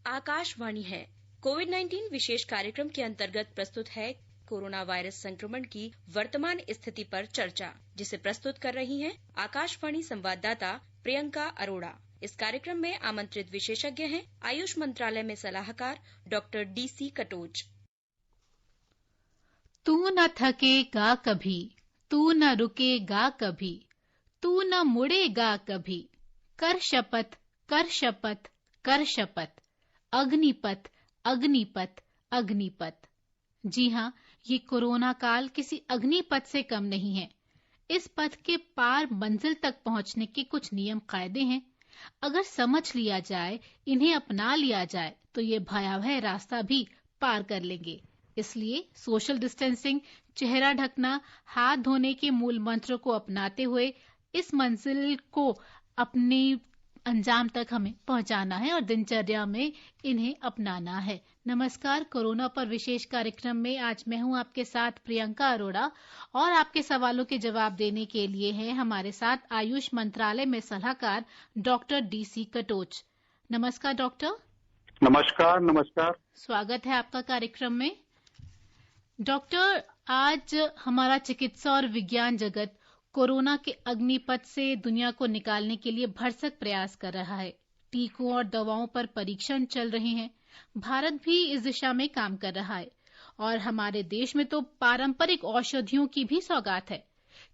आकाशवाणी है। कोविड-19 विशेष कार्यक्रम के अंतर्गत प्रस्तुत है कोरोना वायरस संक्रमण की वर्तमान स्थिति पर चर्चा, जिसे प्रस्तुत कर रही हैं आकाशवाणी संवाददाता प्रियंका अरोड़ा। इस कार्यक्रम में आमंत्रित विशेषज्ञ हैं आयुष मंत्रालय में सलाहकार डॉक्टर DC कटोच। तू न थकेगा कभी, तू न रुकेगा कभी, तू न मुड़ेगा कभी, कर शपथ, कर शपथ, कर शपथ, अग्निपथ, अग्निपथ, अग्निपथ। जी हाँ, ये कोरोना काल किसी अग्निपथ से कम नहीं है। इस पथ के पार मंजिल तक पहुंचने के कुछ नियम कायदे हैं। अगर समझ लिया जाए, इन्हें अपना लिया जाए, तो ये भयावह रास्ता भी पार कर लेंगे। इसलिए सोशल डिस्टेंसिंग, चेहरा ढकना, हाथ धोने के मूल मंत्र को अपनाते हुए इस मंजिल को अपने अंजाम तक हमें पहुंचाना है और दिनचर्या में इन्हें अपनाना है। नमस्कार, कोरोना पर विशेष कार्यक्रम में आज मैं हूं आपके साथ प्रियंका अरोड़ा और आपके सवालों के जवाब देने के लिए है हमारे साथ आयुष मंत्रालय में सलाहकार डॉक्टर DC कटोच। नमस्कार डॉक्टर। नमस्कार। नमस्कार, स्वागत है आपका कार्यक्रम में। डॉक्टर, आज हमारा चिकित्सा और विज्ञान जगत कोरोना के अग्निपथ से दुनिया को निकालने के लिए भरसक प्रयास कर रहा है। टीकों और दवाओं पर परीक्षण चल रहे हैं। भारत भी इस दिशा में काम कर रहा है और हमारे देश में तो पारंपरिक औषधियों की भी सौगात है।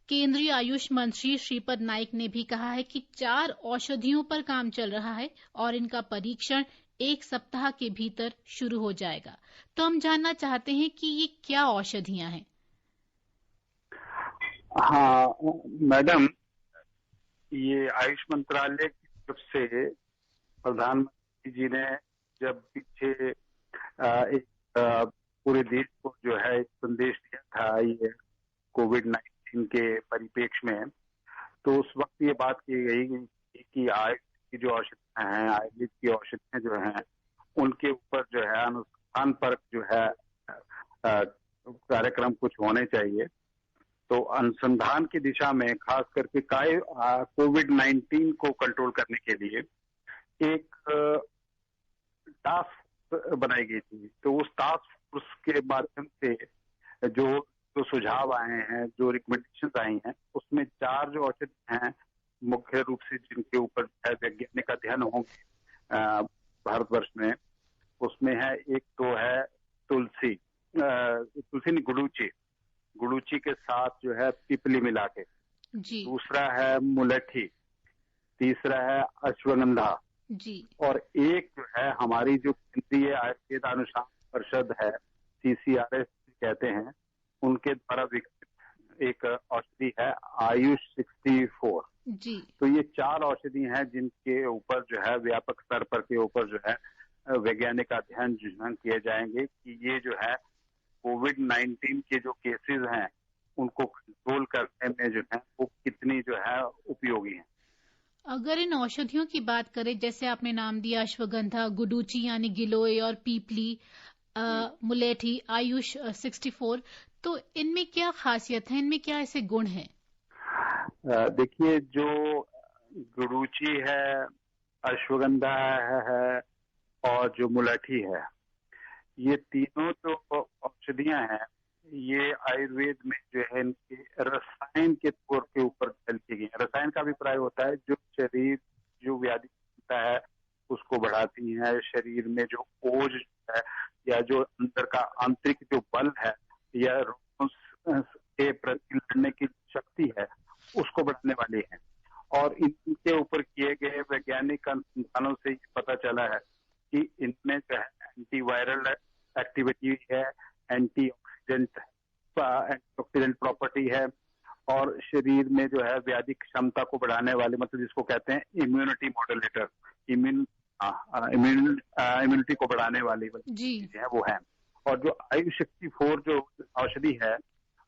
केंद्रीय आयुष मंत्री श्रीपद नाइक ने भी कहा है कि 4 औषधियों पर काम चल रहा है और इनका परीक्षण 1 सप्ताह के भीतर शुरू हो जाएगा। तो हम जानना चाहते हैं कि ये क्या औषधियां हैं। हाँ मैडम, ये आयुष मंत्रालय की तरफ से प्रधानमंत्री जी ने जब पीछे एक पूरे देश को जो है एक संदेश दिया था ये कोविड-19 के परिप्रेक्ष्य में, तो उस वक्त ये बात की गई कि आयुष की जो औषधियां हैं, आयुर्वेद की औषधियां जो हैं, उनके ऊपर जो है अनुसंधान पर जो है कार्यक्रम कुछ होने चाहिए। तो अनुसंधान की दिशा में खास करके कोविड-19 को कंट्रोल करने के लिए एक टास्क बनाई गई थी। तो उस टास्क फोर्स के माध्यम से जो सुझाव आए हैं, जो रिकमेंडेशन आई हैं, उसमें 4 जो औषधि हैं मुख्य रूप से जिनके ऊपर वैज्ञानिक अध्ययन होंगे भारतवर्ष में, उसमें है एक तो है तुलसी नहीं, गुड़ूची के साथ जो है पिपली मिला के, दूसरा है मुलट्ठी, तीसरा है अश्वगंधा जी, और एक जो है हमारी जो केंद्रीय आयुर्वेद अनुसंधान परिषद है, CCRS कहते हैं, उनके द्वारा विकसित एक औषधि है आयुष 64 जी। तो ये 4 औषधि हैं जिनके ऊपर जो है व्यापक स्तर पर के ऊपर जो है वैज्ञानिक अध्ययन किए जाएंगे कि ये जो है कोविड-19 के जो केसेस हैं उनको कंट्रोल करने में जो है वो कितनी जो है उपयोगी हैं। अगर इन औषधियों की बात करें, जैसे आपने नाम दिया अश्वगंधा, गुडूची यानी गिलोय और पीपली, मुलेठी, आयुष 64, तो इनमें क्या खासियत है, इनमें क्या ऐसे गुण हैं? देखिए, जो गुडूची है, अश्वगंधा है और जो मुलेठी है, ये तीनों जो औषधियां हैं, ये आयुर्वेद में जो है इनके रसायन के तौर के ऊपर चलती गई। रसायन का अभिप्राय होता है जो शरीर जो व्याधि होता है उसको बढ़ाती है, शरीर में जो ओज है या जो अंदर का आंतरिक जो बल है या रोगों के प्रति लड़ने की शक्ति है उसको बढ़ाने वाली है। और इनके ऊपर किए गए वैज्ञानिक अनुसंधानों से ये पता चला है कि इनमें जो है एंटीवायरल एक्टिविटी है, एंटीऑक्सीडेंट प्रॉपर्टी है और शरीर में जो है व्याधि क्षमता को बढ़ाने वाले, मतलब जिसको कहते हैं इम्यूनिटी मॉड्यूलेटर, इम्यूनिटी को बढ़ाने वाली चीजें है वो है। और जो आयुष 64 जो औषधि है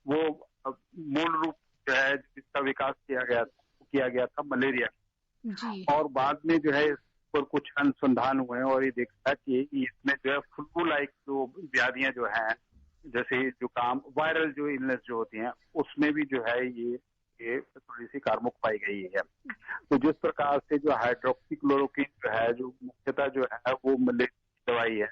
वो मूल रूप जो है जिसका विकास किया गया था मलेरिया जी। और बाद में जो है पर कुछ अनुसंधान हुए हैं और ये देखा कि इसमें जो है फ्लू लाइक जो व्याधियां जो हैं, जैसे जुकाम, वायरल जो इलनेस जो होती हैं, उसमें भी जो है ये थोड़ी सी कारमुक पाई गई है। तो जिस प्रकार से जो हाइड्रोक्सीक्लोरोक्विन जो है, जो मुख्यतः जो है वो मलेरिया दवाई है,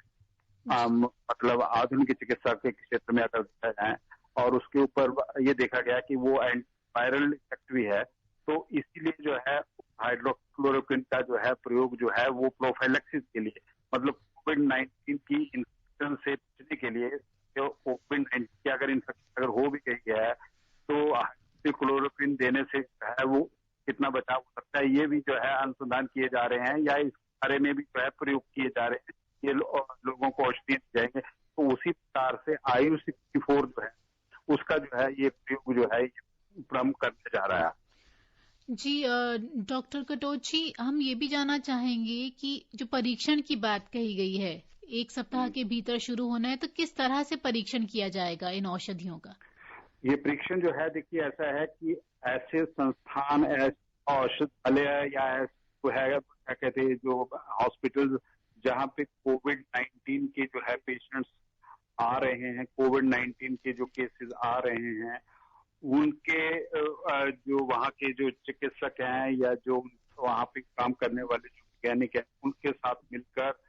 मतलब आधुनिक चिकित्सा के क्षेत्र में अगर देखा जाए, और उसके ऊपर ये देखा गया कि वो एंटीवायरल इफेक्ट भी है। तो इसीलिए जो है हाइड्रोक्लोरोक्विन का जो है प्रयोग जो है वो प्रोफाइलैक्सिस के लिए, मतलब कोविड-19 की इन्फेक्शन से बचने के लिए, जो कोविड-19 की अगर इन्फेक्शन अगर हो भी गई है तो हाइड्रोक्लोरोक्विन देने से जो है वो कितना बचाव हो सकता है, ये भी जो है अनुसंधान किए जा रहे हैं, या इस बारे में भी जो है प्रयोग किए जा रहे हैं। ये लोगों को औषधि दी जाएंगे। तो उसी प्रकार से आयु 64 जो है उसका जो है ये प्रयोग जो है प्रारंभ करने जा रहा है। जी डॉक्टर कटोच जी, हम ये भी जानना चाहेंगे कि जो परीक्षण की बात कही गई है 1 सप्ताह के भीतर शुरू होना है, तो किस तरह से परीक्षण किया जाएगा इन औषधियों का? ये परीक्षण जो है देखिए ऐसा है कि ऐसे संस्थान, ऐसे औषधालय या जो है क्या कहते हैं जो हॉस्पिटल जहाँ पे कोविड-19 के जो है पेशेंट्स आ रहे हैं, कोविड-19 के जो केसेस आ रहे हैं, उनके जो वहाँ के जो चिकित्सक हैं या जो वहाँ पे काम करने वाले जो वैज्ञानिक हैं, उनके साथ मिलकर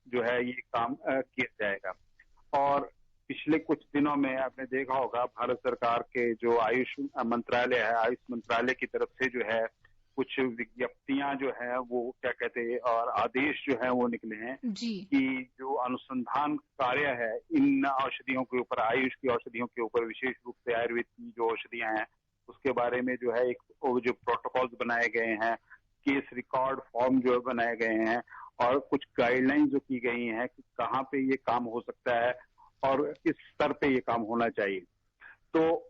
जो है ये काम किया जाएगा। और पिछले कुछ दिनों में आपने देखा होगा भारत सरकार के जो आयुष मंत्रालय है, आयुष मंत्रालय की तरफ से जो है कुछ विज्ञप्तियां जो है वो क्या कहते हैं और आदेश जो है वो निकले हैं कि जो अनुसंधान कार्य है इन औषधियों के ऊपर, आयुष की औषधियों के ऊपर, विशेष रूप से आयुर्वेद की जो औषधियां हैं उसके बारे में जो है एक जो प्रोटोकॉल्स बनाए गए हैं, केस रिकॉर्ड फॉर्म जो बनाए गए हैं, और कुछ गाइडलाइंस जो की गई हैं कि कहाँ पे ये काम हो सकता है और किस स्तर पे ये काम होना चाहिए। तो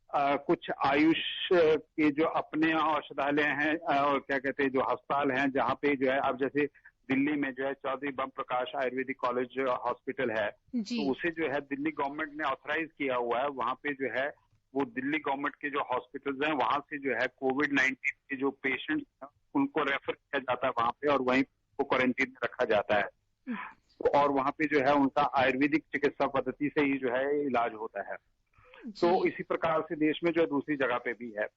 कुछ आयुष के जो अपने औषधालय हैं और क्या कहते हैं जो अस्पताल हैं जहाँ पे जो है, अब जैसे दिल्ली में जो है चौधरी बम प्रकाश आयुर्वेदिक कॉलेज हॉस्पिटल है, तो उसे जो है दिल्ली गवर्नमेंट ने ऑथराइज किया हुआ है। वहाँ पे जो है वो दिल्ली गवर्नमेंट के जो हॉस्पिटल्स हैं वहाँ से जो है कोविड-19 के जो पेशेंट्स हैं उनको रेफर किया जाता है वहाँ पे, और वहीं को क्वारंटीन में रखा जाता है, और वहाँ पे जो है उनका आयुर्वेदिक चिकित्सा पद्धति से ही जो है इलाज होता है। तो इसी प्रकार से देश में जो है दूसरी जगह पे भी है।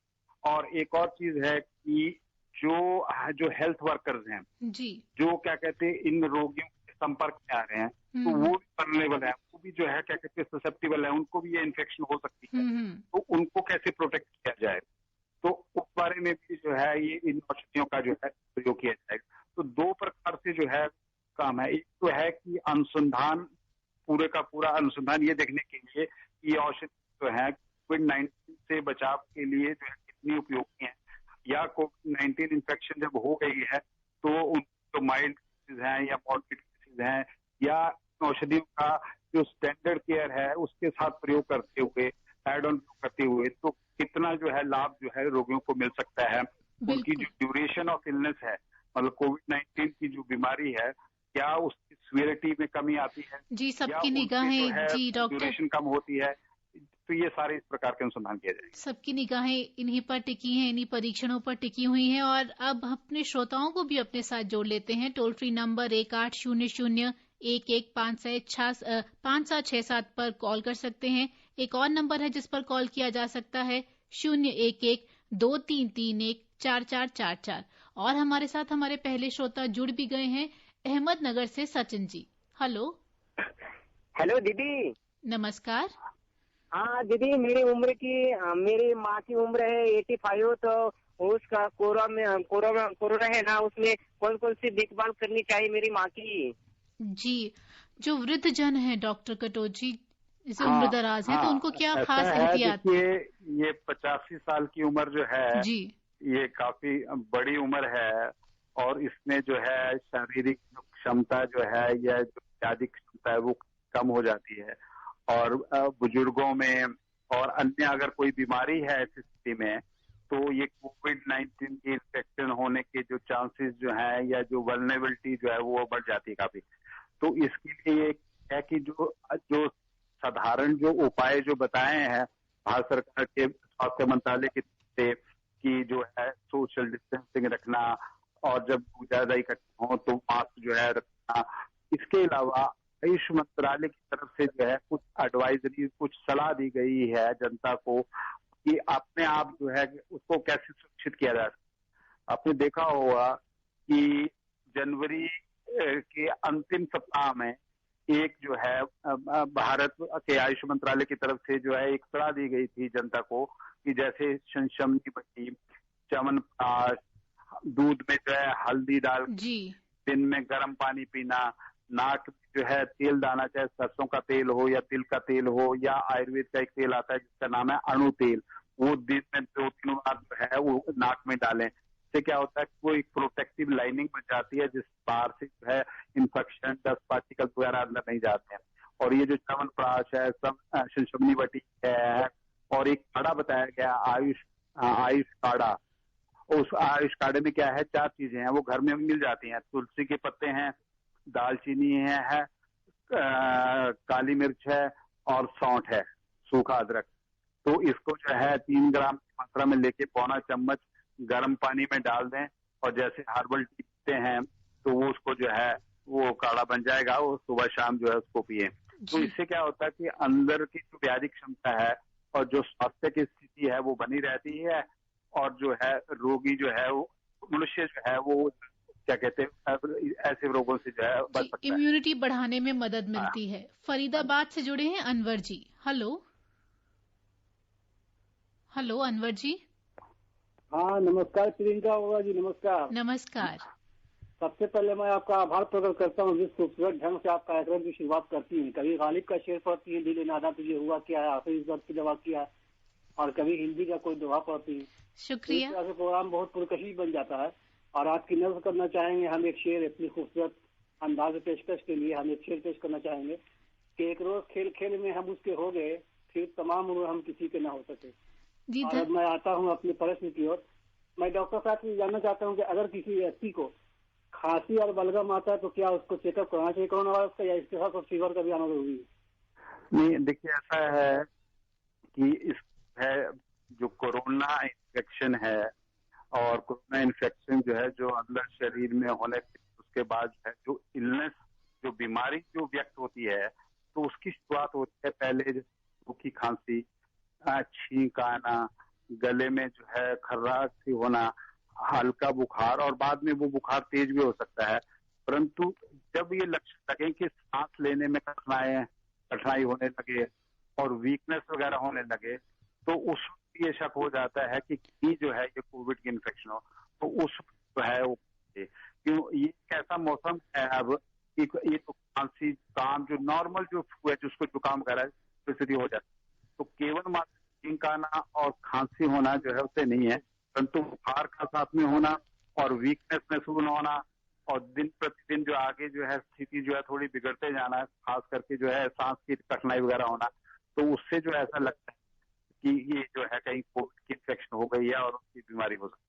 और एक और चीज है कि जो हेल्थ वर्कर्स हैं जो क्या कहते हैं इन रोगियों के संपर्क में आ रहे हैं, तो वो भी वल्नरेबल है, वो भी जो है क्या कहते हैं ससेप्टिबल है, उनको भी ये इन्फेक्शन हो सकती है। तो उनको कैसे प्रोटेक्ट किया जाए, तो उस बारे में भी जो है ये इन औषधियों का जो है प्रयोग किया जाएगा। तो 2 प्रकार से जो है काम है। एक तो है कि अनुसंधान, पूरे का पूरा अनुसंधान ये देखने के लिए कि औषधि जो है कोविड-19 से बचाव के लिए जो है कितनी उपयोगी है, या कोविड-19 इन्फेक्शन जब हो गई है तो उन जो माइल्ड केसेज हैं या मॉडरेट केसेज हैं, या औषधियों का जो स्टैंडर्ड केयर है उसके साथ प्रयोग करते हुए, एड ऑन करते हुए, तो कितना जो है लाभ जो है रोगियों को मिल सकता है। उनकी जो ड्यूरेशन ऑफ इलनेस है, मतलब कोविड-19 की जो बीमारी है, क्या उसकी सीवियरिटी में कमी आती है, जी सबकी निगाहें, जी डॉक्टर, ड्यूरेशन कम होती है, तो ये सारे इस प्रकार के अनुसंधान किए जाएंगे। सबकी निगाहें इन्हीं पर टिकी हैं, इन्हीं परीक्षणों पर टिकी हुई हैं। और अब अपने श्रोताओं को भी अपने साथ जोड़ लेते हैं। टोल फ्री नंबर 1800-11-5767 पर कॉल कर सकते हैं। एक और नंबर है जिस पर कॉल किया जा सकता है 011-2331-4444। और हमारे साथ हमारे पहले श्रोता जुड़ भी गए हैं, अहमदनगर से सचिन जी। हेलो दीदी, नमस्कार। हाँ दीदी, मेरी माँ की उम्र है 85, तो उसका कोरोना है ना, उसमें कौन कौन सी देखभाल करनी चाहिए मेरी माँ की? जी, जो वृद्ध जन है डॉक्टर कटोच जी, जैसे उम्र दराज है, तो उनको क्या खास एहतियात? ये 85 साल की उम्र जो है जी, ये काफी बड़ी उम्र है, और इसमें जो है शारीरिक क्षमता जो है या जो शारीरिक क्षमता है वो कम हो जाती है, और बुजुर्गों में और अन्य अगर कोई बीमारी है ऐसी स्थिति में, तो ये कोविड-19 की इन्फेक्शन होने के जो चांसेस जो है या जो वल्नरेबिलिटी जो है वो बढ़ जाती है काफी। तो इसके लिए है कि जो साधारण जो उपाय जो बताए हैं भारत सरकार के स्वास्थ्य मंत्रालय की तरफ से, कि जो है सोशल डिस्टेंसिंग रखना, और जब ज्यादा इकट्ठा हो तो मास्क जो है रखना। इसके अलावा आयुष मंत्रालय की तरफ से जो है कुछ एडवाइजरी, कुछ सलाह दी गई है जनता को कि अपने आप जो है उसको कैसे सुरक्षित किया जा सकता। आपने देखा होगा कि जनवरी के अंतिम सप्ताह में एक जो है भारत के आयुष मंत्रालय की तरफ से जो है एक सलाह दी गई थी जनता को कि जैसे शमनी पट्टी, च्यवनप्राश, दूध में जो है हल्दी डाल, दिन में गर्म पानी पीना, नाक जो है तेल दाना, चाहे सरसों का तेल हो या तिल का तेल हो या आयुर्वेद का एक तेल आता है जिसका नाम है अणु तेल, वो दिन में 2-3 बार जो है वो नाक में डालें। इससे क्या होता है कि वो एक प्रोटेक्टिव लाइनिंग बन जाती है जिस बाहर से जो है इन्फेक्शन, डस्ट पार्टिकल्स वगैरह अंदर नहीं जाते हैं। और ये जो च्यवनप्राश है, शमनी बटी है, और एक काढ़ा बताया गया आयुष काढ़ा। उस आयुष काढ़े में क्या है, 4 चीजें हैं, वो घर में मिल जाती हैं। तुलसी के पत्ते हैं, दालचीनी है, काली मिर्च है और सौंठ है, सूखा अदरक। तो इसको जो है 3 ग्राम की मात्रा में लेके पौना चम्मच गर्म पानी में डाल दें और जैसे हर्बल टी पीते हैं तो वो उसको जो है वो काढ़ा बन जाएगा, वो सुबह शाम जो है उसको पिए। तो इससे क्या होता है कि अंदर की जो व्याधि क्षमता है और जो स्वास्थ्य की स्थिति है वो बनी रहती है और जो है रोगी जो है वो मनुष्य जो है वो क्या कहते हैं ऐसे रोगों से जो है बच सकता है। इम्यूनिटी बढ़ाने में मदद मिलती है। फरीदाबाद से जुड़े हैं अनवर जी। हेलो अनवर जी। हाँ नमस्कार प्रियंका बाबा जी, नमस्कार। नमस्कार। सबसे पहले मैं आपका आभार प्रकट करता हूँ जिस खूबसूरत ढंग से आप कार्यक्रम की शुरुआत करती हैं। कभी गालिब का शेर पढ़ती हैं, दिल नादा तुझे हुआ क्या है, आखिर इस बात की दवा किया, और कभी हिंदी का कोई दोहा पढ़ती हैं। शुक्रिया। इस तरह से प्रोग्राम बहुत पुरकशिश बन जाता है। और आज की नज़र करना चाहेंगे हम एक शेर अपनी खूबसूरत अंदाज पेशकश के लिए हम एक शेर पेश करना चाहेंगे कि एक रोज खेल खेल में हम उसके हो गए, फिर तमाम उम्र हम किसी के ना हो सके। और अब मैं आता हूँ अपने प्रश्न की ओर। मैं डॉक्टर साहब से जानना चाहता हूँ कि अगर किसी व्यक्ति को खांसी और बलगम आता है तो क्या उसको चेकअप कराना चाहिए कोरोना वायरस का, या इसके साथ फीवर का भी आना जरूरी है? नहीं, देखिए ऐसा है कि इस है जो कोरोना इन्फेक्शन है और कोरोना इन्फेक्शन जो है जो अंदर शरीर में होने उसके बाद है जो इलनेस, जो बीमारी जो व्यक्त होती है तो उसकी शुरुआत होती है पहले सूखी खांसी, छींक आना, गले में जो है खर्राट सी होना, हल्का बुखार, और बाद में वो बुखार तेज भी हो सकता है। परंतु जब ये लक्षण लगे कि सांस लेने में कठिनाई होने लगे और वीकनेस वगैरह होने लगे तो उस ये शक हो जाता है कि जो है ये कोविड की इन्फेक्शन हो। तो उस जो है वो क्यों ये कैसा मौसम है अब कि ये तो खांसी जुकाम जो नॉर्मल जो है जिसको जुकाम वगैरह स्थिति हो जाती है, तो केवल मात्र छींक आना और खांसी होना जो है उससे नहीं है, परंतु बुखार का साथ में होना और वीकनेस महसूस होना और दिन प्रतिदिन जो आगे जो है स्थिति जो है थोड़ी बिगड़ते जाना, खास करके जो है सांस की कठिनाई वगैरह होना, तो उससे जो ऐसा लगता है कि ये जो है कहीं कोविड की इन्फेक्शन हो गई है और उसकी बीमारी हो सकती है।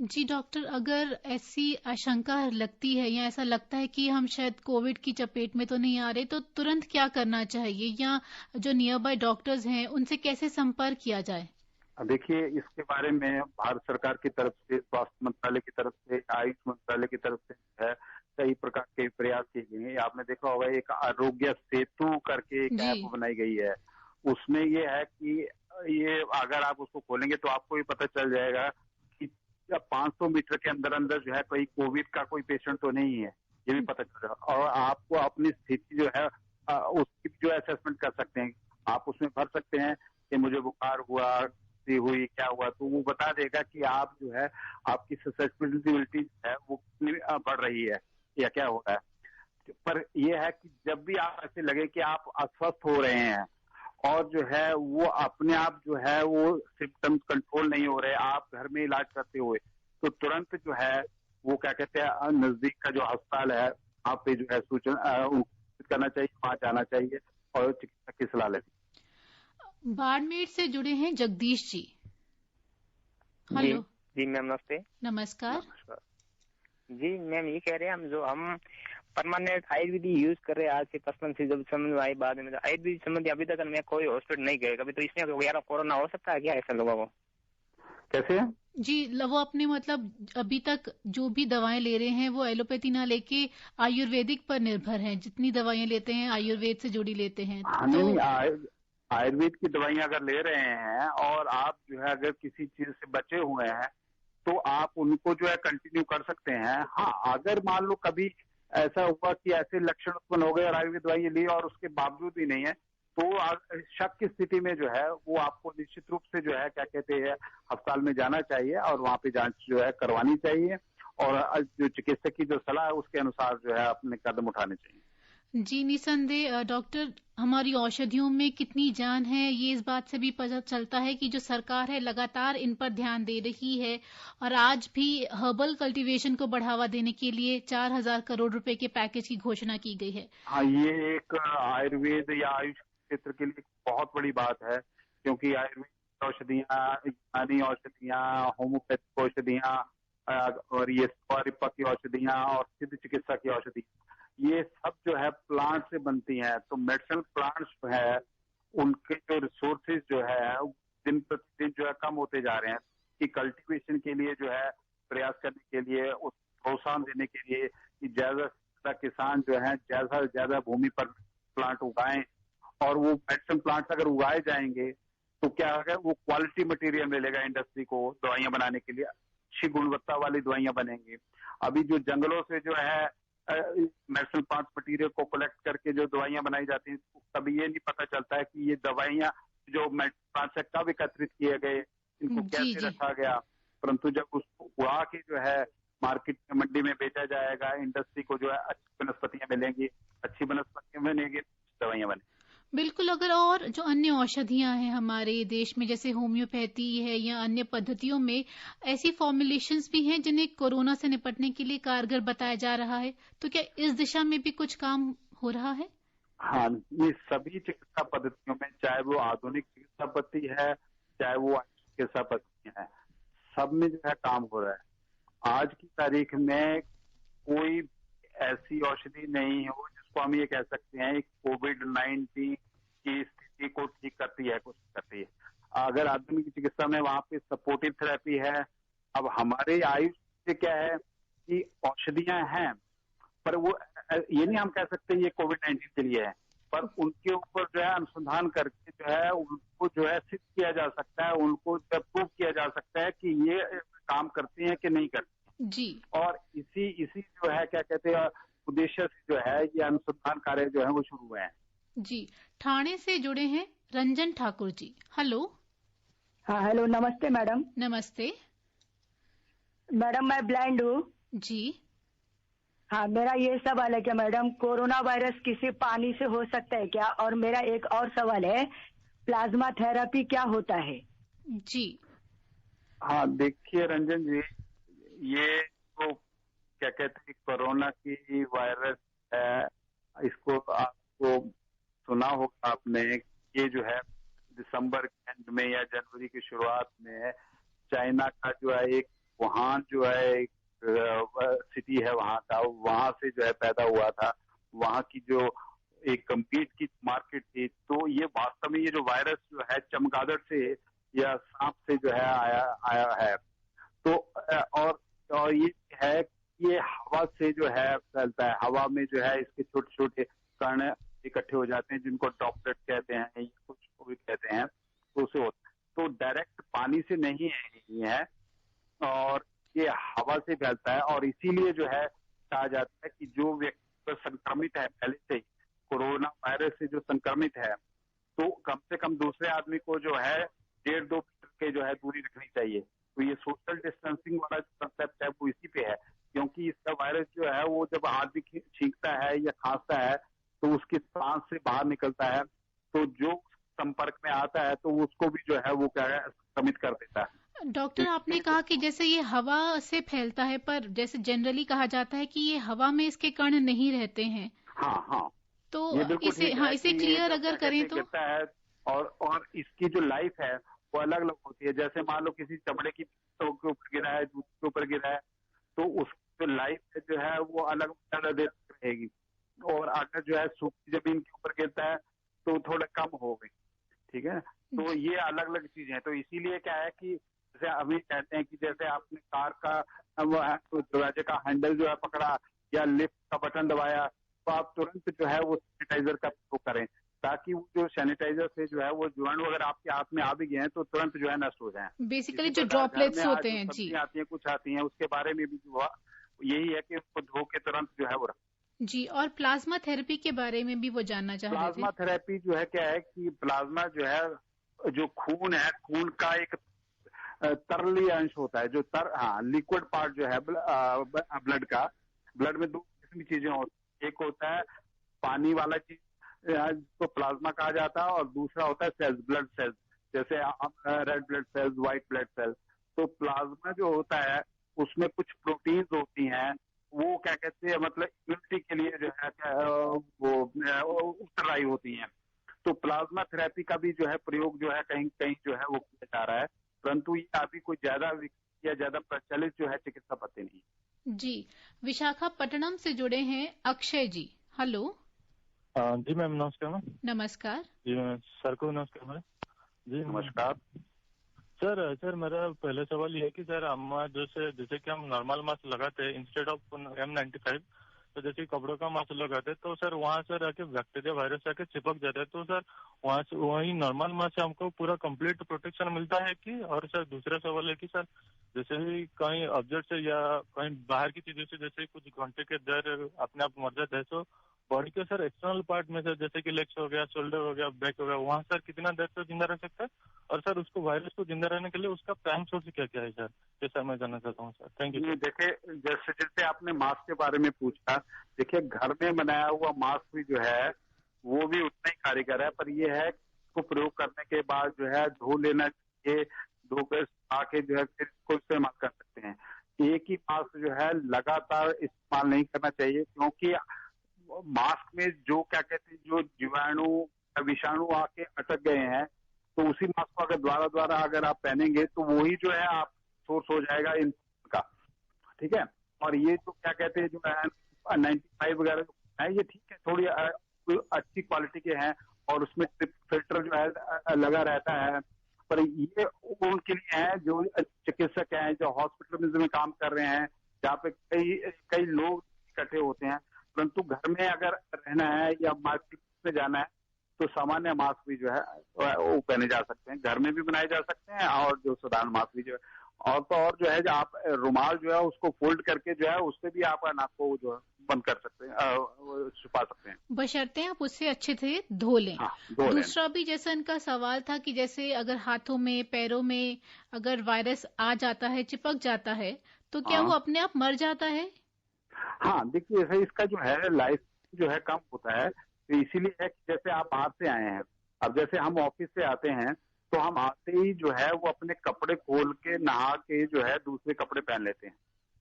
जी डॉक्टर, अगर ऐसी आशंका लगती है या ऐसा लगता है कि हम शायद कोविड की चपेट में तो नहीं आ रहे, तो तुरंत क्या करना चाहिए, या जो नियर बाय डॉक्टर्स हैं उनसे कैसे संपर्क किया जाए? देखिए, इसके बारे में भारत सरकार की तरफ से, स्वास्थ्य मंत्रालय की तरफ से, आयुष मंत्रालय की तरफ से है कई प्रकार के प्रयास किए गए हैं। आपने देखा होगा एक आरोग्य सेतु करके एक ऐप बनाई गई है। उसमें ये है कि ये अगर आप उसको खोलेंगे तो आपको ये पता चल जाएगा कि 500 मीटर के अंदर अंदर जो है कोई कोविड का कोई पेशेंट तो नहीं है, ये भी पता चल जाएगा। और आपको अपनी स्थिति जो है उसकी जो असेसमेंट कर सकते हैं। आप उसमें भर सकते हैं कि मुझे बुखार हुई क्या हुआ, तो वो बता देगा कि आप जो है आपकी ससेप्टिबिलिटी है वो कितनी बढ़ रही है या क्या हो रहा है। पर यह है कि जब भी आप ऐसे लगे कि आप अस्वस्थ हो रहे हैं और जो है वो अपने आप जो है वो सिम्टम्स कंट्रोल नहीं हो रहे, आप घर में इलाज करते हुए, तो तुरंत जो है वो क्या कहते हैं नजदीक का जो अस्पताल है आप पे जो है सूचना करना चाहिए, वहां जाना चाहिए और चिकित्सक की सलाह लेनी। बाड़मेर से जुड़े हैं जगदीश जी। हेलो जी मैम, नमस्ते। नमस्कार। जी मैम, ये कह रहे हैं हम परमानेंट आयुर्वेदिक यूज कर रहे हैं आज से 55 से जब समझ आई बाद में, आयुर्वेदिक संबंधी अभी तक मैं कोई हॉस्पिटल नहीं गए कभी, तो इसमें वगैरह कोरोना हो सकता है क्या ऐसा लोगों को? कैसे जी, वो अपने मतलब अभी तक जो भी दवाएं ले रहे हैं वो एलोपैथी ना लेके आयुर्वेदिक पर निर्भर हैं, जितनी दवाएं लेते हैं आयुर्वेद से जुड़ी लेते हैं। आयुर्वेद की दवाइयां अगर ले रहे हैं और आप जो है अगर किसी चीज से बचे हुए हैं तो आप उनको जो है कंटिन्यू कर सकते हैं। हाँ, अगर मान लो कभी ऐसा हुआ कि ऐसे लक्षण उत्पन्न हो गए और आयुर्वेद दवाई ली और उसके बावजूद भी नहीं है, तो शक की स्थिति में जो है वो आपको निश्चित रूप से जो है क्या कहते हैं अस्पताल में जाना चाहिए और वहाँ पे जांच जो है करवानी चाहिए और जो चिकित्सक की जो सलाह है उसके अनुसार जो है अपने कदम उठाने चाहिए। जी निसंदेह डॉक्टर, हमारी औषधियों में कितनी जान है ये इस बात से भी पता चलता है कि जो सरकार है लगातार इन पर ध्यान दे रही है और आज भी हर्बल कल्टीवेशन को बढ़ावा देने के लिए 4,000 करोड़ रुपए के पैकेज की घोषणा की गई है। हाँ, ये एक आयुर्वेद या आयुष क्षेत्र के लिए बहुत बड़ी बात है, क्योंकि आयुर्वेद औषधियाँ, यूनानी औषधियाँ, होम्योपैथिक औषधियाँ और ये स्वारिपा की औषधियाँ और सिद्ध चिकित्सा की औषधियाँ, ये सब जो है प्लांट से बनती हैं। तो मेडिसिनल प्लांट्स जो है उनके जो रिसोर्सेज जो है दिन प्रतिदिन जो है कम होते जा रहे हैं। कि कल्टीवेशन के लिए जो है प्रयास करने के लिए, उस प्रोत्साहन देने के लिए कि ज्यादा से ज्यादा किसान जो है ज्यादा से ज्यादा भूमि पर प्लांट उगाएं और वो मेडिसिन प्लांट्स अगर उगाए जाएंगे तो क्या होगा, वो क्वालिटी मटेरियल मिलेगा इंडस्ट्री को दवाइयां बनाने के लिए, अच्छी गुणवत्ता वाली दवाइयां बनेंगी। अभी जो जंगलों से जो है मेडिसिन प्लांट मटेरियल को कलेक्ट करके जो दवाइयां बनाई जाती हैं, तभी ये नहीं पता चलता है कि ये दवाइयां जो मेडिसिन प्लांट से कब एकत्रित किए गए, इनको कैसे रखा गया। परंतु जब उसको उड़ा के जो है मार्केट में मंडी में बेचा जाएगा, इंडस्ट्री को जो है अच्छी वनस्पतियां मिलेंगी, अच्छी वनस्पतियां बनेगी, दवाइयां बनेंगी। बिल्कुल। अगर और जो अन्य औषधियां हैं हमारे देश में जैसे होम्योपैथी है या अन्य पद्धतियों में ऐसी फॉर्मुलेशंस भी हैं जिन्हें कोरोना से निपटने के लिए कारगर बताया जा रहा है, तो क्या इस दिशा में भी कुछ काम हो रहा है? हाँ, ये सभी चिकित्सा पद्धतियों में, चाहे वो आधुनिक चिकित्सा पद्धति है चाहे वो चिकित्सा पद्धति है, सब में जो है काम हो रहा है। आज की तारीख में कोई ऐसी औषधि नहीं हो जिसको हम ये कह सकते हैं कोविड-19 की स्थिति को ठीक करती है, कुछ करती है। अगर आधुनिक चिकित्सा में वहाँ पे सपोर्टिव थेरेपी है। अब हमारे आयुष से क्या है कि औषधियां हैं, पर वो ये नहीं हम कह सकते ये कोविड-19 के लिए है, पर उनके ऊपर जो है अनुसंधान करके जो है उनको जो है सिद्ध किया जा सकता है, उनको प्रूव किया जा सकता है कि ये काम करती हैं कि नहीं करती जी। और इसी जो है क्या कहते हैं उद्देश्य से जो है ये अनुसंधान कार्य जो है वो शुरू हुए हैं। जी, ठाणे से जुड़े हैं रंजन ठाकुर जी। हेलो। हाँ हेलो, नमस्ते मैडम। नमस्ते मैडम, मैं ब्लाइंड हूँ जी। हाँ, मेरा ये सवाल है कि मैडम कोरोना वायरस किसी पानी से हो सकता है क्या? और मेरा एक और सवाल है, प्लाज्मा थेरेपी क्या होता है? जी हाँ, देखिए रंजन जी, ये तो क्या कहते हैं कोरोना की वायरस है, इसको आपको सुना होगा आपने, ये जो है दिसंबर के एंड में या जनवरी की शुरुआत में चाइना का जो है एक वुहान जो है एक सिटी है वहाँ का, वहाँ से जो है पैदा हुआ था। वहाँ की जो एक मीट की मार्केट थी, तो ये वास्तव में ये जो वायरस जो है चमगादड़ से या सांप से जो है आया है। तो और ये है ये हवा से जो है फैलता है, हवा में जो है इसके छोटे छोटे कण इकट्ठे हो जाते हैं जिनको ड्रॉपलेट कहते हैं, कुछ भी कहते हैं, तो उसे होता है। तो डायरेक्ट पानी से नहीं है और ये हवा से फैलता है और इसीलिए जो है कहा जाता है कि जो व्यक्ति संक्रमित है पहले से ही कोरोना वायरस से जो संक्रमित है, तो कम से कम दूसरे आदमी को जो है 1.5-2 मीटर के जो है दूरी रखनी चाहिए। तो ये सोशल डिस्टेंसिंग वाला जो कंसेप्ट है वो इसी पे है, क्योंकि इसका वायरस जो है वो जब आदमी छींकता है या खांसता है तो उसकी सांस से बाहर निकलता है, तो जो संपर्क में आता है तो उसको भी जो है वो क्या है संक्रमित कर देता है। डॉक्टर, आपने कहा कि जैसे ये हवा से फैलता है, पर जैसे जनरली कहा जाता है कि ये हवा में इसके कण नहीं रहते हैं। हाँ, तो इसे क्लियर अगर करें तो है और इसकी जो लाइफ है वो अलग अलग होती है। जैसे मान लो किसी चमड़े की के ऊपर गिरा है, दूध के ऊपर गिरा है, तो उसकी जो लाइफ जो है वो अलग ज्यादा देर रहेगी, और अगर जो है सूखी जमीन के ऊपर गिरता है तो थोड़ा कम हो गई। ठीक है, तो ये अलग अलग चीजें हैं। तो इसीलिए क्या है कि जैसे अभी कहते हैं कि जैसे आपने कार का दरवाजे का हैंडल जो है पकड़ा या लिफ्ट का बटन दबाया, तो आप तुरंत जो है वो सैनिटाइजर का प्रयोग करें, ताकि वो जो सैनिटाइजर से जो है वो जीवाणु अगर आपके हाथ में आ भी गए हैं तो तुरंत जो है नष्ट हो जाए। बेसिकली जो ड्रॉपलेट्स होते हैं जी आती हैं, कुछ आती हैं, उसके बारे में भी जो यही है कि उसको धो के तुरंत जो है वो जी, और प्लाज्मा थेरेपी के बारे में भी वो जानना चाह रहे थे। प्लाज्मा थेरेपी जो है क्या है कि प्लाज्मा जो है, जो खून है, खून का एक तरलीय अंश होता है, जो लिक्विड पार्ट जो है ब्लड का। ब्लड में दो किस्म की चीजें होती है, एक होता है पानी वाला चीज जिसको प्लाज्मा कहा जाता है, और दूसरा होता है सेल्स, ब्लड सेल्स, जैसे red blood cells, white blood cells. तो प्लाज्मा जो होता है उसमें कुछ प्रोटीन्स होती हैं, वो क्या कहते हैं, मतलब इम्यूनिटी के लिए जो है वो उत्तरदायी होती हैं। तो प्लाज्मा थेरेपी का भी जो है प्रयोग जो है कहीं कहीं जो है वो किया जा रहा है, परंतु ये अभी कोई ज्यादा विकसित या ज्यादा प्रचलित जो है चिकित्सा पद्धति नहीं। जी, विशाखापट्टनम से जुड़े हैं अक्षय जी। हेलो। जी मैम, नमस्कार मैम। नमस्कार जी मैम, सर को नमस्कार मैम। जी नमस्कार सर मेरा पहला सवाल ये है कि सर हम जैसे कि हम नॉर्मल मास्क लगाते हैं इंस्टेड ऑफ M95, तो जैसे कपड़ों का मास्क लगाते हैं तो सर वहाँ सर आके बैक्टीरिया वायरस आके चिपक जाता है, तो सर वहाँ से वही नॉर्मल मास्क से हमको पूरा कंप्लीट प्रोटेक्शन मिलता है कि? और सर दूसरा सवाल है कि सर जैसे ही कहीं ऑब्जेक्ट से या कहीं बाहर की चीजों से जैसे कुछ घंटे के देर अपने आप मर जाता है, तो बॉडी के सर एक्सटर्नल पार्ट में सर जैसे कि लेग्स हो गया, शोल्डर हो गया, बैक हो गया, वहाँ सर कितना देर तक जिंदा रह सकता है? और सर उसको वायरस को जिंदा रहने के लिए उसका प्राइम सोर्स क्या क्या है सर? ये सर मैं जानना चाहता हूँ सर। Thank you. देखिए, जैसे आपने मास्क के बारे में पूछा, देखिए घर में बनाया हुआ मास्क भी जो है वो भी उतना ही कारगर है, पर ये है इसको प्रयोग करने के बाद जो है धो लेना चाहिए, धोकर आके जो है फिर इसको इस्तेमाल कर सकते हैं। एक ही मास्क जो है लगातार इस्तेमाल नहीं करना चाहिए, क्योंकि मास्क में जो क्या कहते हैं, जो जीवाणु विषाणु आके अटक गए हैं, तो उसी मास्क को अगर द्वारा अगर आप पहनेंगे तो वही जो है आप सोर्स हो जाएगा इन्फेक्शन का। ठीक है, और ये जो क्या कहते हैं, जो 95 वगैरह है, ये ठीक है, थोड़ी अच्छी क्वालिटी के हैं और उसमें फिल्टर जो है लगा रहता है, पर ये उनके लिए है जो चिकित्सक हैं, जो हॉस्पिटल में काम कर रहे हैं, जहाँ पे कई लोग इकट्ठे होते हैं। परंतु घर में अगर रहना है या मार्केट में जाना है तो सामान्य मास्क भी जो है वो पहने जा सकते हैं, घर में भी बनाए जा सकते हैं, और जो साधारण मास्क भी जो है, और तो और जो है, जो आप रुमाल जो है उसको फोल्ड करके जो है उससे भी आप नाक को जो है बंद कर सकते हैं, छुपा सकते हैं, बशर्ते आप उससे अच्छे से धो लें। दूसरा भी जैसा इनका सवाल था कि जैसे अगर हाथों में, पैरों में अगर वायरस आ जाता है, चिपक जाता है, तो क्या वो अपने आप मर जाता है? हाँ, देखिए इसका जो है लाइफ जो है कम होता है, तो इसीलिए है कि जैसे आप बाहर से आए हैं, अब जैसे हम ऑफिस से आते हैं तो हम आते ही जो है वो अपने कपड़े खोल के नहा के जो है दूसरे कपड़े पहन लेते हैं,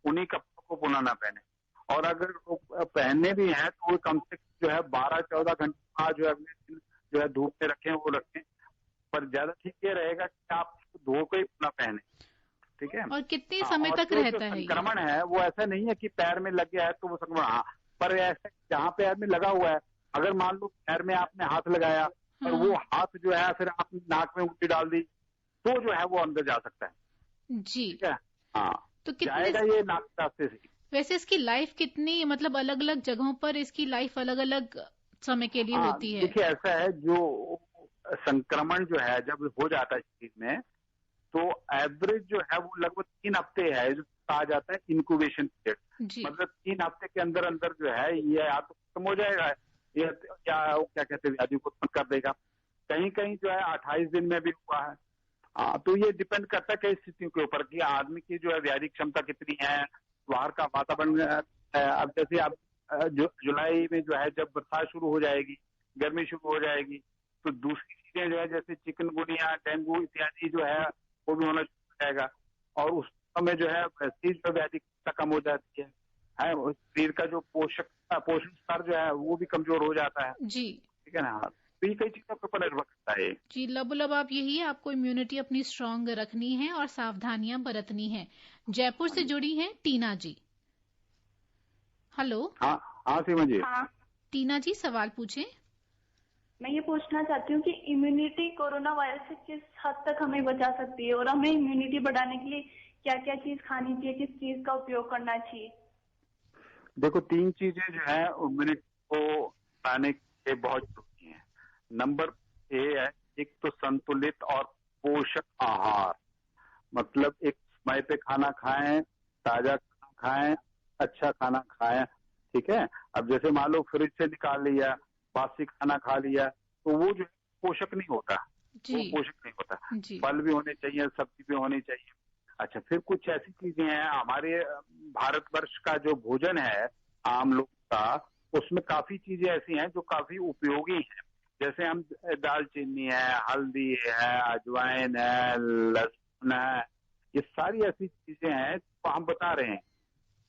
उन्हीं कपड़ों को पुनः ना पहने। और अगर वो पहनने भी हैं तो वो कम से कम जो है 12-14 घंटे बाद जो है अगले दिन जो है धूप में रखें, वो रखें, पर ज्यादा ठीक ये रहेगा कि आप धो के ही पुनः पहने। ठीक है, और कितने समय तक रहता है? संक्रमण है वो ऐसा नहीं है कि पैर में लग गया है तो वो संक्रमण, हाँ, पर ऐसे जहाँ पैर में लगा हुआ है, अगर मान लो पैर में आपने हाथ लगाया और वो हाथ जो है फिर आपने नाक में उंगली डाल दी, तो जो है वो अंदर जा सकता है। जी, ठीक है, हाँ, तो जाएगा ये नाक के रास्ते से। वैसे इसकी लाइफ कितनी, मतलब अलग अलग जगहों पर इसकी लाइफ अलग अलग समय के लिए होती है? देखिए ऐसा है, जो संक्रमण जो है जब हो जाता है शरीर में, तो एवरेज जो है वो लगभग 3 हफ्ते है, जो कहा जाता है इंक्यूबेशन पीरियड। मतलब 3 हफ्ते के अंदर अंदर जो है ये या तो खत्म हो जाएगा या क्या कहते हैं व्याधि को उत्पन्न कर देगा। कहीं कहीं जो है 28 दिन में भी हुआ है। तो ये डिपेंड करता है कई स्थितियों के ऊपर कि आदमी की जो है व्याधि क्षमता कितनी है, बाहर का वातावरण। अब जैसे अब जुलाई में जो है जब बरसात शुरू हो जाएगी, गर्मी शुरू हो जाएगी, तो दूसरी चीजें जो है जैसे चिकनगुनिया, डेंगू इत्यादि जो है वो भी होना शुरू हो जाएगा, और उस समय जो है वैसी जो व्याधि कम हो जाती है, शरीर का जो पोषण स्तर जो है वो भी कमजोर हो जाता है। जी, ठीक है ना, तो ये कई चीजों के ऊपर निर्भर करता है। जी, लबुलब आप यही है, आपको इम्यूनिटी अपनी स्ट्रांग रखनी है और सावधानियां बरतनी है। जयपुर से जुड़ी हैं टीना जी। हेलो। हाँ सीमा जी। टीना जी सवाल पूछें। मैं ये पूछना चाहती हूँ कि इम्यूनिटी कोरोना वायरस से किस हद तक हमें बचा सकती है, और हमें इम्यूनिटी बढ़ाने के लिए क्या क्या चीज खानी चाहिए, किस चीज का उपयोग करना चाहिए? देखो 3 चीजें जो है इम्यूनिटी को बढ़ाने के बहुत जरूरी है। नंबर ए है, एक तो संतुलित और पोषक आहार, मतलब एक समय पे खाना खाएं, ताजा खाना खाएं, अच्छा खाना खाएं। ठीक है। अब जैसे मान लो फ्रिज से निकाल लिया, बासी खाना खा लिया, तो वो जो पोषक नहीं होता, वो पोषक नहीं होता। फल भी होने चाहिए, सब्जी भी होनी चाहिए। अच्छा, फिर कुछ ऐसी चीजें हैं, हमारे भारतवर्ष का जो भोजन है आम लोग का, उसमें काफी चीजें ऐसी हैं जो काफी उपयोगी हैं। जैसे हम दालचीनी है, हल्दी है, अजवाइन है, लहसुन है, ये सारी ऐसी चीजें हैं तो हम बता रहे हैं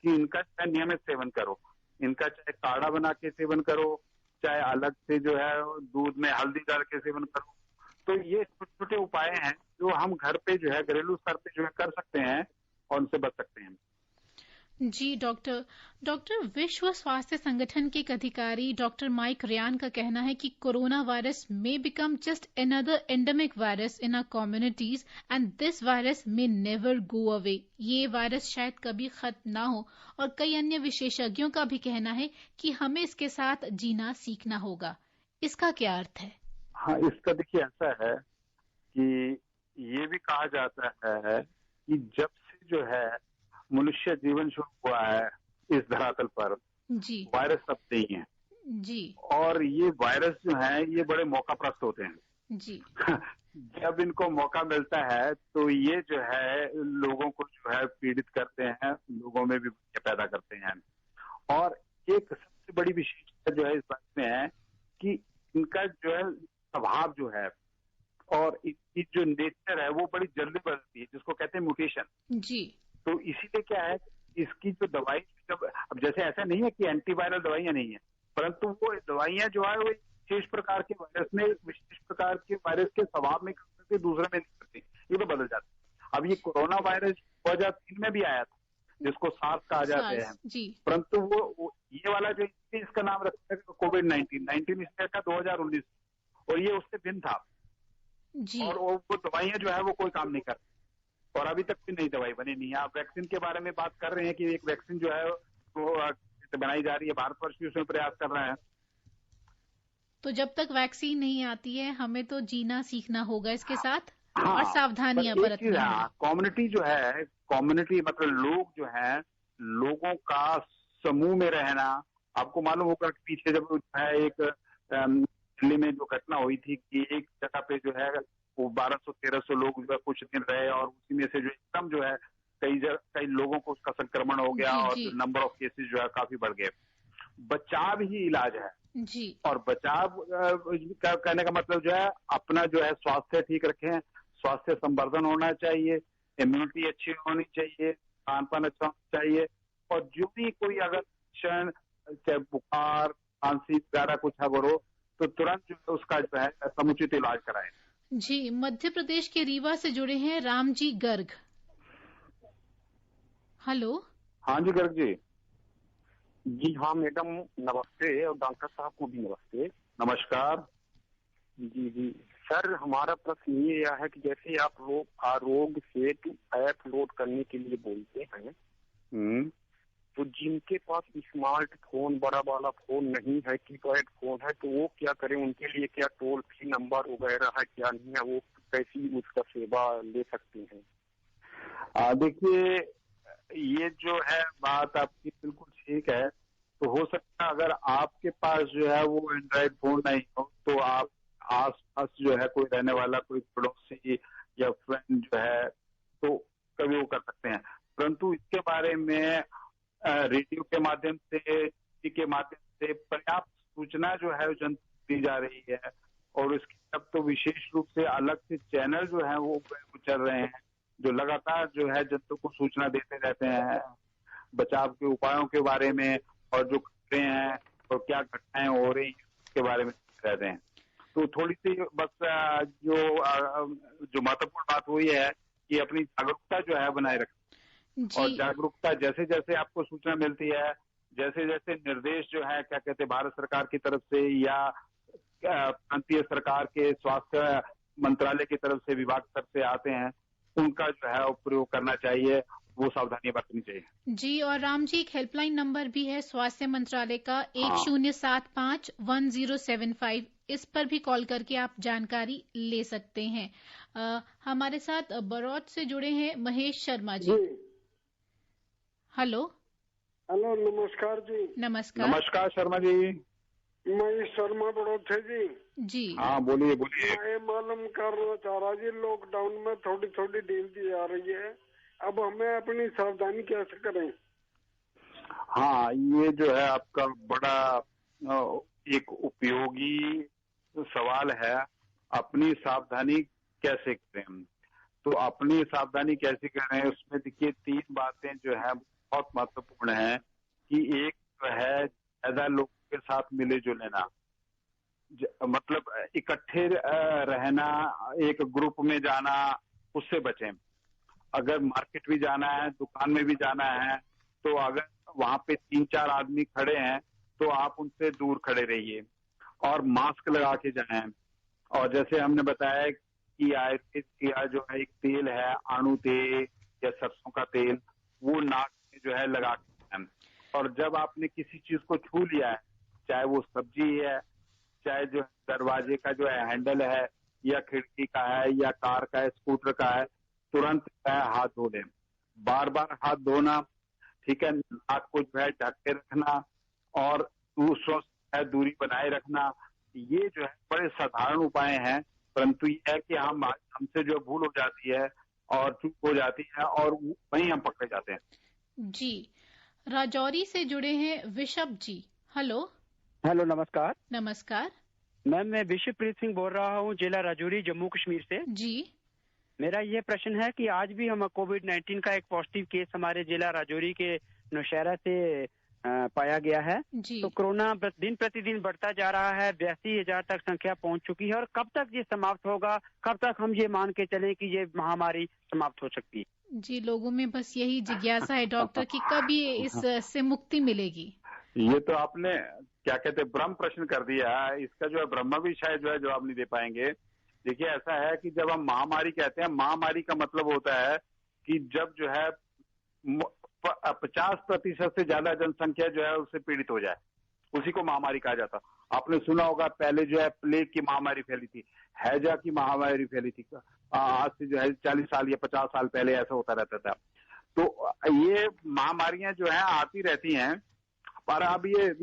कि इनका चाहे नियमित सेवन करो, इनका चाहे काढ़ा बना के सेवन करो, चाहे अलग से जो है दूध में हल्दी डाल के सेवन करो। तो ये छोटे छोटे उपाय हैं जो हम घर पे जो है घरेलू स्तर पे जो है कर सकते हैं और उनसे बच सकते हैं। जी डॉक्टर, विश्व स्वास्थ्य संगठन के एक अधिकारी डॉक्टर माइक रियान का कहना है कि corona virus may become just another endemic virus in our communities and this virus may never go away. ये वायरस शायद कभी खत्म ना हो, और कई अन्य विशेषज्ञों का भी कहना है कि हमें इसके साथ जीना सीखना होगा। इसका क्या अर्थ है? हाँ, इसका देखिए ऐसा है कि ये भी कहा जाता है कि जब से जो है मनुष्य जीवन शुरू हुआ है इस धरातल पर, वायरस सब नहीं है जी, और ये वायरस जो है ये बड़े मौकाप्रस्त होते हैं जी। जब इनको मौका मिलता है तो ये जो है लोगों को जो है पीड़ित करते हैं, लोगों में भी पैदा करते हैं। और एक सबसे बड़ी विशेषता जो है इस बात में है कि इनका जो है स्वभाव जो है और इसकी जो नेचर है वो बड़ी जल्दी बदलती है, जिसको कहते हैं म्यूटेशन जी। तो इसीलिए क्या है, इसकी जो दवाई जब, अब जैसे ऐसा नहीं है कि एंटीवायरल दवाइयां नहीं है, परंतु वो दवाइयां जो है वो विशेष प्रकार के वायरस में, विशेष प्रकार के वायरस के स्वभाव में करती, दूसरे में नहीं करती, ये तो बदल जाता है। अब ये कोरोना वायरस 2003 में भी आया था जिसको सार्स कहा जाता है, परंतु वो ये वाला जो इसका नाम रखा है कोविड-19 इसने रखा 2019 और ये उससे भिन्न था जी। और वो दवाइयां जो है वो कोई काम नहीं करती और अभी तक भी नई दवाई बनी नहीं है। आप वैक्सीन के बारे में बात कर रहे हैं कि एक वैक्सीन जो है वो बनाई जा रही है, भारतवर्ष भी उसमें प्रयास कर रहा है। तो जब तक वैक्सीन नहीं आती है हमें तो जीना सीखना होगा इसके साथ। हाँ, और सावधानियां बरतनी है। कम्युनिटी जो है, कम्युनिटी मतलब लोग जो है, लोगों का समूह में रहना। आपको मालूम होगा कि पीछे जब है एक दिल्ली में जो घटना हुई थी कि एक जगह पे जो है वो 1200-1300 लोग जो है कुछ दिन रहे और उसी में से जो एकदम जो है कई लोगों को उसका संक्रमण हो गया और नंबर ऑफ केसेस जो है काफी बढ़ गए। बचाव ही इलाज है जी। और बचाव का कहने का मतलब जो है अपना जो है स्वास्थ्य ठीक रखें, स्वास्थ्य संवर्धन होना चाहिए, इम्यूनिटी अच्छी होनी चाहिए, खान पान अच्छा होना चाहिए और जो भी कोई अगर चाहे बुखार, खांसी वगैरह कुछ अगर हो तो तुरंत जो है उसका जो है समुचित इलाज कराएं। जी, मध्य प्रदेश के रीवा से जुड़े हैं रामजी गर्ग। हेलो। हाँ जी गर्ग जी। जी हाँ मैडम नमस्ते और डॉक्टर साहब को भी नमस्ते। नमस्कार। जी जी सर, हमारा प्रश्न ये है कि जैसे आप लोग आरोग्य सेतु ऐप लोड करने के लिए बोलते हैं, तो जिनके पास स्मार्टफोन बड़ा वाला फोन नहीं है, कीपैड फोन है, तो वो क्या करें? उनके लिए क्या टोल फ्री नंबर वगैरह है क्या नहीं है? वो कैसी उसका सेवा ले सकते हैं? देखिए ये जो है बात आपकी बिल्कुल ठीक है। तो हो सकता है अगर आपके पास जो है वो एंड्रॉइड फोन नहीं हो तो आप आस-पास जो है कोई रहने वाला कोई पड़ोसी या फ्रेंड जो है तो कभी वो कर सकते हैं, परंतु इसके बारे में रेडियो के माध्यम से, टीवी के माध्यम से पर्याप्त सूचना जो है जनता दी जा रही है और इसके अब तो विशेष रूप से अलग से चैनल जो है वो चल रहे हैं जो लगातार जो है जनता को सूचना देते रहते हैं बचाव के उपायों के बारे में और जो खतरे हैं और क्या घटनाएं हो रही हैं उसके बारे में रहते हैं। तो थोड़ी सी बस जो महत्वपूर्ण बात हुई है कि अपनी जागरूकता जो है बनाए रखें और जागरूकता जैसे जैसे आपको सूचना मिलती है, जैसे जैसे निर्देश जो है क्या कहते हैं भारत सरकार की तरफ से या प्रांतीय सरकार के स्वास्थ्य मंत्रालय की तरफ से, विभाग की तरफ से आते हैं, उनका जो है प्रयोग करना चाहिए, वो सावधानी बरतनी चाहिए। जी, और राम जी एक हेल्पलाइन नंबर भी है स्वास्थ्य मंत्रालय का 1075-1075, इस पर भी कॉल करके आप जानकारी ले सकते हैं। हमारे साथ बरौत से जुड़े हैं महेश शर्मा जी। हेलो। हेलो, नमस्कार जी। नमस्कार। नमस्कार शर्मा जी। मैं शर्मा बड़ोथे जी। हाँ बोलिए बोलिए। मैं मालूम करना चाह रहा जी, लॉकडाउन में थोड़ी थोड़ी ढील दी जा रही है, अब हमें अपनी सावधानी कैसे करें? हाँ, ये जो है आपका बड़ा एक उपयोगी सवाल है। अपनी सावधानी कैसे करें? तो अपनी सावधानी कैसे करें, उसमें देखिए 3 बातें जो है बहुत महत्वपूर्ण है कि एक जो है ज्यादा लोगों के साथ मिले जुले ना, मतलब इकट्ठे रहना, एक ग्रुप में जाना, उससे बचें। अगर मार्केट भी जाना है, दुकान में भी जाना है, तो अगर वहां पे 3-4 आदमी खड़े हैं तो आप उनसे दूर खड़े रहिए और मास्क लगा के जाएं। और जैसे हमने बताया कि आयुर्वेद का जो है एक तेल है, अणु तेल या सरसों का तेल, वो नाक में जो है लगा के जाएं। और जब आपने किसी चीज को छू लिया है, चाहे वो सब्जी है, चाहे जो दरवाजे का जो है हैंडल है, या खिड़की का है, या कार का है, स्कूटर का है, तुरंत हाथ धो लें। बार बार हाथ धोना, ठीक है, नाक को जो है ढक के रखना और दूसरों से दूरी बनाए रखना, ये जो है बड़े साधारण उपाय हैं, परंतु ये है कि हमसे जो भूल हो जाती है और चूक हो जाती है और वहीं हम पकड़े जाते हैं। जी, राजौरी से जुड़े हैं विशप जी। हेलो। हेलो, नमस्कार। नमस्कार मैम, मैं विशवप्रीत सिंह बोल रहा हूँ, जिला राजौरी, जम्मू कश्मीर से। जी। मेरा ये प्रश्न है कि आज भी हम कोविड-19 का एक पॉजिटिव केस हमारे जिला राजौरी के नौशहरा से पाया गया है। तो कोरोना दिन प्रतिदिन बढ़ता जा रहा है, 82,000 तक संख्या पहुंच चुकी है। और कब तक ये समाप्त होगा, कब तक हम ये मान के चलें कि ये महामारी समाप्त हो सकती है? जी, लोगों में बस यही जिज्ञासा है डॉक्टर कि कब ये इससे मुक्ति मिलेगी। ये तो आपने क्या कहते हैं ब्रह्म प्रश्न कर दिया है। इसका जो है ब्रह्मा भी शायद जो है जवाब नहीं दे पाएंगे। देखिए, ऐसा है कि जब हम महामारी कहते हैं, महामारी का मतलब होता है कि जब जो है 50% से ज्यादा जनसंख्या जो है उससे पीड़ित हो जाए, उसी को महामारी कहा जाता। आपने सुना होगा पहले जो है प्लेग की महामारी फैली थी, हैजा की महामारी फैली थी, आज से जो है 40 साल या 50 साल पहले ऐसा होता रहता था। तो ये महामारियां जो है आती रहती हैं, पर अब ये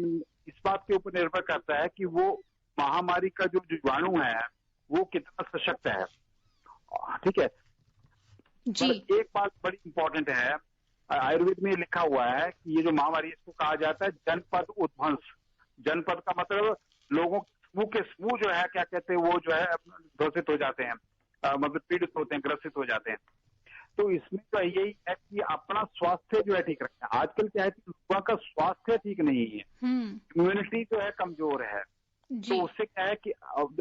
इस बात के ऊपर निर्भर करता है कि वो महामारी का जो जीवाणु है वो कितना सशक्त है। ठीक है जी। पर एक बात बड़ी इंपॉर्टेंट है, आयुर्वेद में लिखा हुआ है कि ये जो महामारी, इसको कहा जाता है जनपद उद्भंस। जनपद का मतलब लोगों के समूह जो है, क्या कहते हैं, वो जो है ग्रसित हो जाते हैं, मतलब पीड़ित होते हैं, ग्रसित हो जाते हैं। तो इसमें तो यही है कि अपना स्वास्थ्य जो है ठीक रखना। आजकल क्या है कि लोगों का स्वास्थ्य ठीक नहीं है, इम्यूनिटी जो है कमजोर है। तो उससे क्या है कि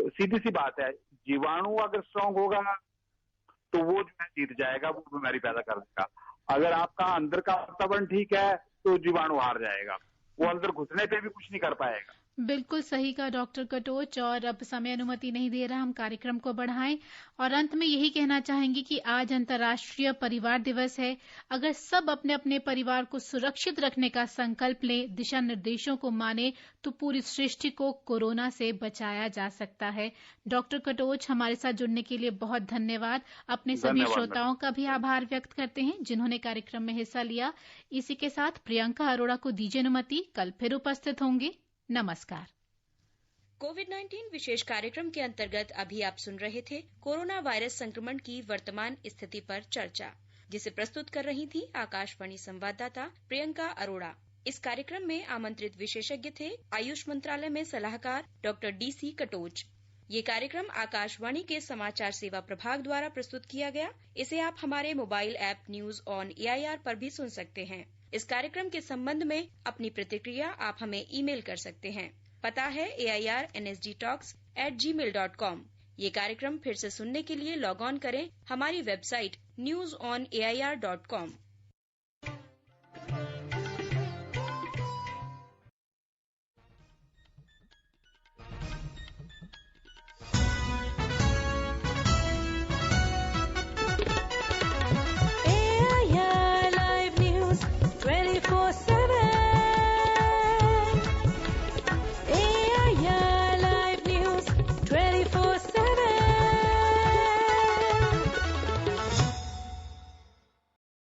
सीधी सी बात है, जीवाणु अगर स्ट्रांग होगा तो वो जो है जीत जाएगा, वो बीमारी पैदा कर देगा। अगर आपका अंदर का वातावरण ठीक है तो जीवाणु हार जाएगा, वो अंदर घुसने पे भी कुछ नहीं कर पाएगा। बिल्कुल सही कहा डॉक्टर कटोच। और अब समय अनुमति नहीं दे रहा, हम कार्यक्रम को बढ़ाएं। और अंत में यही कहना चाहेंगे कि आज अंतर्राष्ट्रीय परिवार दिवस है। अगर सब अपने अपने परिवार को सुरक्षित रखने का संकल्प लें, दिशा निर्देशों को माने, तो पूरी सृष्टि को कोरोना से बचाया जा सकता है। डॉक्टर कटोच, हमारे साथ जुड़ने के लिए बहुत धन्यवाद। अपने सभी श्रोताओं का भी आभार व्यक्त करते हैं जिन्होंने कार्यक्रम में हिस्सा लिया। इसी के साथ प्रियंका अरोड़ा को दीजिए अनुमति, कल फिर उपस्थित होंगे। नमस्कार। कोविड-19 विशेष कार्यक्रम के अंतर्गत अभी आप सुन रहे थे कोरोना वायरस संक्रमण की वर्तमान स्थिति पर चर्चा, जिसे प्रस्तुत कर रही थी आकाशवाणी संवाददाता प्रियंका अरोड़ा। इस कार्यक्रम में आमंत्रित विशेषज्ञ थे आयुष मंत्रालय में सलाहकार डॉक्टर DC कटोच। ये कार्यक्रम आकाशवाणी के समाचार सेवा प्रभाग द्वारा प्रस्तुत किया गया। इसे आप हमारे mobile app news on AIR पर भी सुन सकते हैं। इस कार्यक्रम के संबंध में अपनी प्रतिक्रिया आप हमें ईमेल कर सकते हैं। पता है airnsdtalks@gmail.com। ये कार्यक्रम फिर से सुनने के लिए लॉग ऑन करें हमारी वेबसाइट newsonair.com।